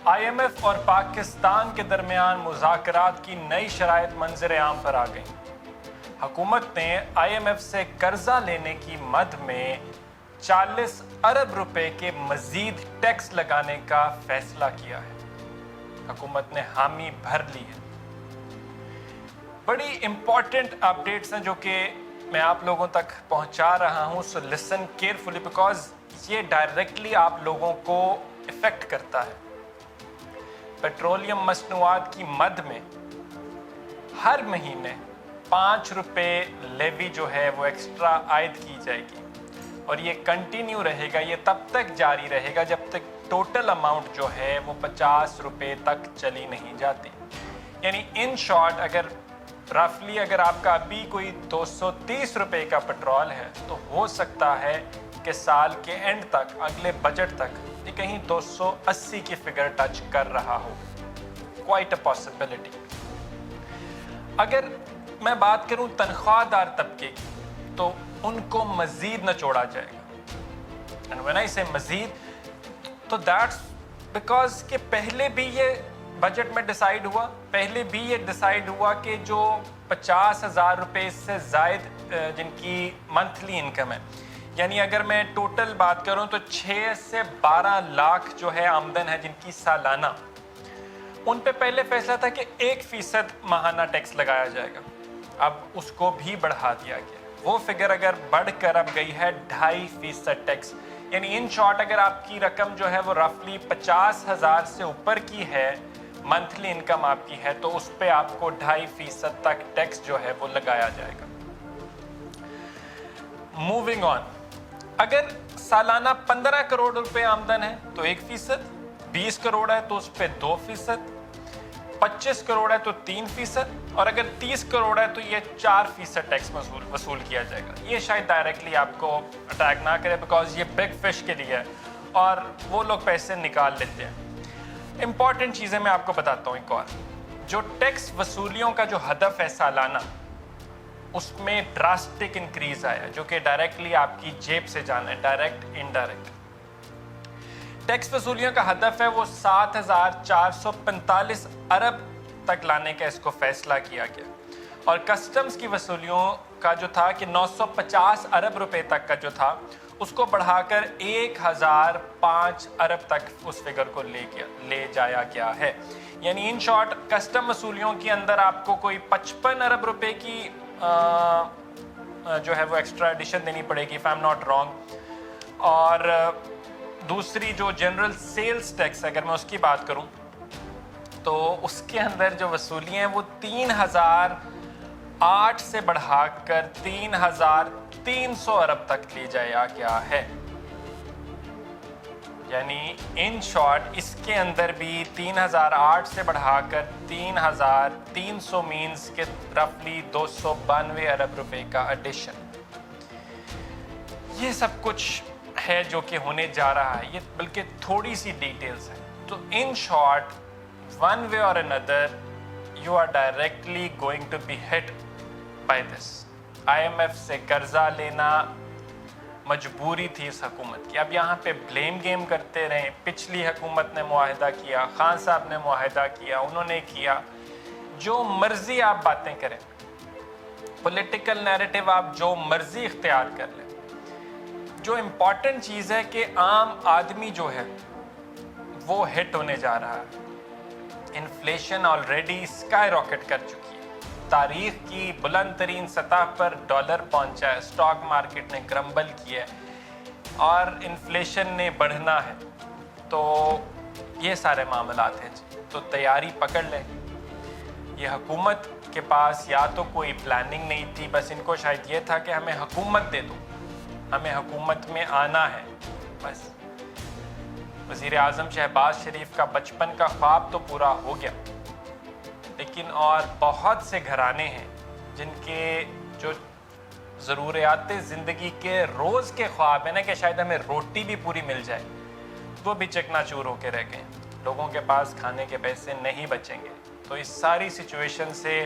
IMF اور پاکستان کے درمیان مذاکرات کی نئی شرائط منظر عام پر آ گئی۔ حکومت نے IMF سے قرضہ لینے کی مد میں 40 ارب روپے کے مزید ٹیکس لگانے کا فیصلہ کیا ہے۔ حکومت نے حامی بھر لی ہے۔ بڑی امپورٹنٹ اپڈیٹس ہیں جو کہ میں آپ لوگوں تک پہنچا رہا ہوں، سو لسن کیئرفلی بیکاز یہ ڈائریکٹلی آپ لوگوں کو افیکٹ کرتا ہے۔ پیٹرولیم مصنوعات کی مد میں ہر مہینے 5 روپے لیوی جو ہے وہ ایکسٹرا عائد کی جائے گی، اور یہ کنٹینیو رہے گا، یہ تب تک جاری رہے گا جب تک ٹوٹل اماؤنٹ جو ہے وہ 50 روپے تک چلی نہیں جاتی۔ یعنی ان شارٹ اگر آپ کا ابھی کوئی 230 روپے کا پیٹرول ہے تو ہو سکتا ہے کہ سال کے اینڈ تک، اگلے بجٹ تک یہ کہیں 280 کی فگر ٹچ کر رہا ہو۔ Quite a possibility. اگر میں بات کروں تنخواہ دار طبقے کی تو ان کو مزید نچوڑا جائے گا۔ And when I say مزید تو that's because کہ پہلے بھی یہ بجٹ میں ڈیسائیڈ ہوا کہ جو 50,000 روپے سے زائد جن کی منتھلی انکم ہے، یعنی اگر میں ٹوٹل بات کروں تو 6 سے 12 لاکھ جو ہے آمدن ہے جن کی سالانہ، ان پہ پہلے فیصلہ تھا کہ 1% ماہانہ ٹیکس لگایا جائے گا، اب اس کو بھی بڑھا دیا گیا۔ وہ فگر اگر بڑھ کر اب گئی ہے 2.5% ٹیکس، یعنی ان شارٹ اگر آپ کی رقم جو ہے وہ رفلی 50,000 سے اوپر کی ہے، منتھلی انکم آپ کی ہے، تو اس پہ آپ کو 2.5% تک ٹیکس جو ہے وہ لگایا جائے گا۔ موونگ آن، اگر سالانہ 15 کروڑ روپے آمدن ہے تو 1%، 20 کروڑ ہے تو اس پہ 2%، 25 کروڑ ہے تو 3%، اور اگر 30 کروڑ ہے تو یہ 4% ٹیکس وصول کیا جائے گا۔ یہ شاید ڈائریکٹلی آپ کو اٹیک نہ کرے بیکاز یہ بگ فش کے لیے ہے اور وہ لوگ پیسے نکال لیتے ہیں۔ امپورٹنٹ چیزیں میں آپ کو بتاتا ہوں ایک اور، جو ٹیکس وصولیوں کا جو ہدف ہے سالانہ، اس میں ڈراسٹک انکریز آیا جو کہ ڈائریکٹلی آپ کی جیب سے جانا ہے، ڈائریکٹ انڈائریکٹ۔ ٹیکس وصولیوں کا ہدف ہے وہ 7,445 ارب تک لانے کا، اس کو فیصلہ کیا گیا، اور کسٹمز کی وصولیوں کا جو تھا کہ 950 ارب روپے تک کا جو تھا اس کو بڑھا کر 1,005 ارب تک اس فگر کو لے جایا گیا ہے۔ یعنی ان شارٹ کسٹم وصولیوں کے اندر آپ کو کوئی 55 ارب روپے کی جو ہے وہ ایکسٹرا ایڈیشن دینی پڑے گی if I'm not wrong، اور دوسری جو جنرل سیلز ٹیکس اگر میں اس کی بات کروں تو اس کے اندر جو وصولیاں ہیں وہ 3,008 سے بڑھا کر 3,300 ارب تک لی جایا گیا ہے۔ یعنی ان شارٹ اس کے اندر بھی 3,008 سے بڑھا کر 3,300 مینز کے رفلی 292 ارب روپے کا ایڈیشن۔ یہ سب کچھ ہے جو کہ ہونے جا رہا ہے، یہ بلکہ تھوڑی سی ڈیٹیلز ہیں۔ تو in short one way or another you are directly going to be hit by this۔ IMF سے قرضہ لینا مجبوری تھی اس حکومت کی۔ اب یہاں پہ بلیم گیم کرتے رہیں، پچھلی حکومت نے معاہدہ کیا، خان صاحب نے معاہدہ کیا، انہوں نے کیا، جو مرضی آپ باتیں کریں، پولیٹیکل نیریٹو آپ جو مرضی اختیار کر لیں، جو امپورٹنٹ چیز ہے کہ عام آدمی جو ہے وہ ہٹ ہونے جا رہا ہے۔ انفلیشن آلریڈی اسکائی راکٹ کر چکی ہے، تاریخ کی بلند ترین سطح پر ڈالر پہنچا ہے، اسٹاک مارکیٹ نے کرمبل کیا ہے اور انفلیشن نے بڑھنا ہے۔ تو یہ سارے معاملات ہیں جی، تو تیاری پکڑ لیں۔ یہ حکومت کے پاس یا تو کوئی پلاننگ نہیں تھی، بس ان کو شاید یہ تھا کہ ہمیں حکومت دے دو، ہمیں حکومت میں آنا ہے بس۔ وزیر اعظم شہباز شریف کا بچپن کا خواب تو پورا ہو گیا، لیکن اور بہت سے گھرانے ہیں جن کے جو ضروریات زندگی کے روز کے خواب ہیں نا کہ شاید ہمیں روٹی بھی پوری مل جائے، وہ بھی چکنا چور ہو کے رہ گئے۔ لوگوں کے پاس کھانے کے پیسے نہیں بچیں گے۔ تو اس ساری سچویشن سے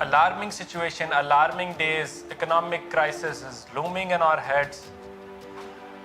Alarming situation, alarming days, economic crisis is looming in our heads,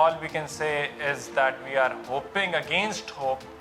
all we can say is that we are hoping against hope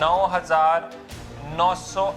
9,900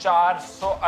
400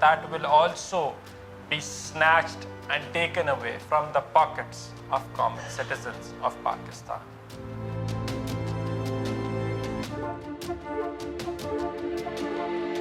That will also be snatched and taken away from the pockets of common citizens of Pakistan.